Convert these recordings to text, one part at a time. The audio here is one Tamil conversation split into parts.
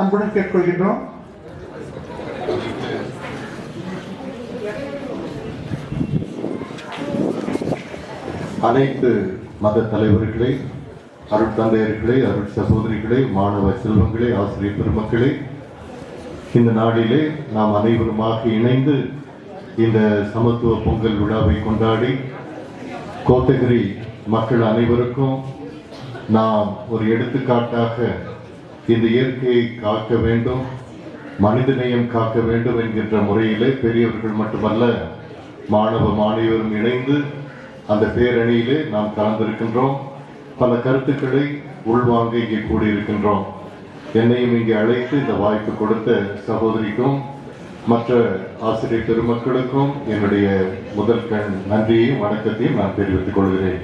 அன்புடன் கேட்டுக்கொள்கின்றோம். அனைத்து மத தலைவர்களே, அருட்தந்தையர்களே, அருட் சகோதரிகளே, மாணவ செல்வங்களே, ஆசிரியர் பெருமக்களே, இந்த நாளிலே நாம் அனைவருமாக இணைந்து இந்த சமத்துவ பொங்கல் விழாவை கொண்டாடி கோத்தகிரி மக்கள் அனைவருக்கும் நாம் ஒரு எடுத்துக்காட்டாக இந்த இயற்கையை காக்க வேண்டும், மனிதநேயம் காக்க வேண்டும் என்கின்ற முறையிலே பெரியவர்கள் மட்டுமல்ல மாணவ மாணவியரும் இணைந்து அந்த பேரணியிலே நாம் கலந்திருக்கின்றோம். பல கருத்துக்களை உள்வாங்க இங்கே கூடியிருக்கின்றோம். என்னையும் இங்கே அழைத்து இந்த வாய்ப்பு கொடுத்த சகோதரிக்கும் மற்ற ஆசிரியர் பெருமக்களுக்கும் என்னுடைய முதல் நன்றியையும் வணக்கத்தையும் நான் தெரிவித்துக் கொள்கிறேன்.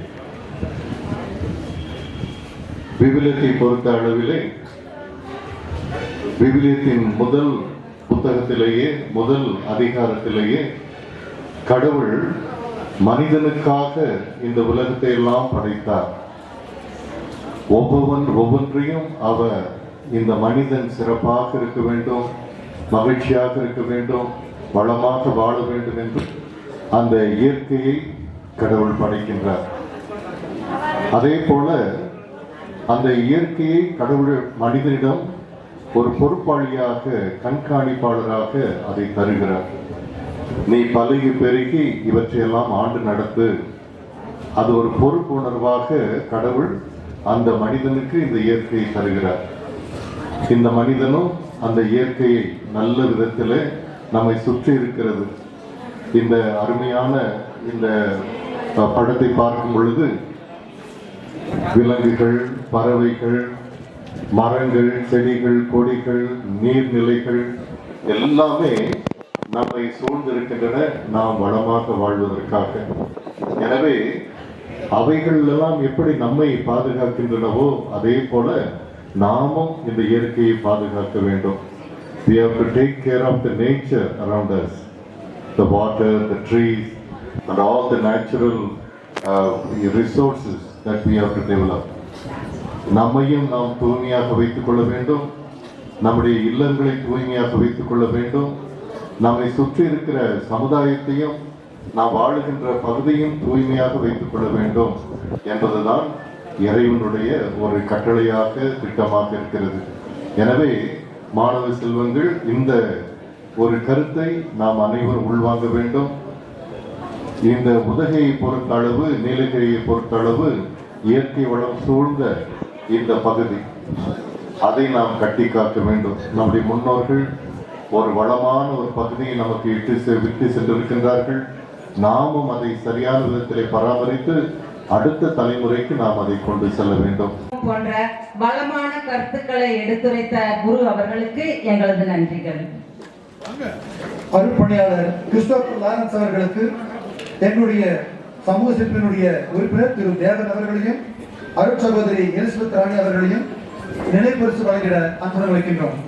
விவிலியத்தை பொறுத்த அளவிலே விவிலியத்தின் முதல் புத்தகத்திலேயே முதல் அதிகாரத்திலேயே கடவுள் மனிதனுக்காக இந்த உலகத்தை எல்லாம் படைத்தார். ஒவ்வொன்றையும் அவர் இந்த மனிதன் சிறப்பாக இருக்க வேண்டும், மகிழ்ச்சியாக இருக்க வேண்டும், வளமாக வாழ வேண்டும் என்று அந்த இயற்கையை கடவுள் படைக்கின்றார். அதே போல அந்த இயற்கையை கடவுள் மனிதனிடம் ஒரு பொறுப்பாளியாக, கண்காணிப்பாளராக அதை தருகிறார். நீ பலகி பெருகி இவற்றையெல்லாம் ஆண்டு நடத்து. அது ஒரு பொறுப்புணர்வாக கடவுள் அந்த மனிதனுக்கு இந்த இயற்கையை தருகிறார். இந்த மனிதனும் அந்த இயற்கையை நல்ல விதத்தில் நம்மை சுற்றி இருக்கிறது. இந்த அருமையான இந்த படத்தை பார்க்கும் பொழுது விலங்குகள், பறவைகள், மரங்கள், செடிகள், கொடிகள், நீர்நிலைகள் எல்லாமே நம்மை சூழ்ந்திருக்கின்றன, நாம் வளமாக வாழ்வதற்காக. எனவே அவைகள் எல்லாம் எப்படி நம்மை பாதுகாக்கின்றனவோ அதே போல நாமும் இந்த இயற்கையை பாதுகாக்க வேண்டும். We have to take care of the nature around us, the water, the trees and all the natural resources that we have to develop. நம்மையும் நாம் தூய்மையாக வைத்துக் கொள்ள வேண்டும், நம்முடைய இல்லங்களை தூய்மையாக வைத்துக் கொள்ள வேண்டும், நம்மை சுற்றி இருக்கிற சமுதாயத்தையும் நாம் வாழுகின்ற பகுதியும் தூய்மையாக வைத்துக் கொள்ள வேண்டும் என்பதுதான் இறைவனுடைய ஒரு கட்டளையாக, திட்டமாக இருக்கிறது. எனவே மாணவ செல்வங்கள், இந்த ஒரு கருத்தை நாம் அனைவரும் உள்வாங்க வேண்டும். இந்த உதகையை பொறுத்தளவு, நீலகிரியை பொறுத்தளவு இயற்கை வளம் சூழ்ந்த இந்த பகுதி, அதை நாம் கட்டி காக்க வேண்டும். நம்முடைய முன்னோர்கள் ஒரு வளமான ஒரு பகுதியை நமக்கு விட்டு சென்றிருக்கின்றார்கள். நாமும் அதை சரியான விதத்திலே பராமரித்து அடுத்த தலைமுறைக்கு நாம் அதை கொண்டு செல்ல வேண்டும். போன்ற வளமான கருத்துக்களை எடுத்துரைத்த குரு அவர்களுக்கு எங்களது நன்றிகள். அருட்பணியாளர் கிறிஸ்டோபர் லாரன்ஸ் அவர்களுக்கு என்னுடைய சமூக சிற்பினுடைய உறுப்பினர் திரு தேவன் அவர்களையும் அருட் சகோதரி எலிசபெத் ராணி அவர்களையும் நினைப்பரிசு வழங்கிட அன்புடன் வைக்கின்றோம்.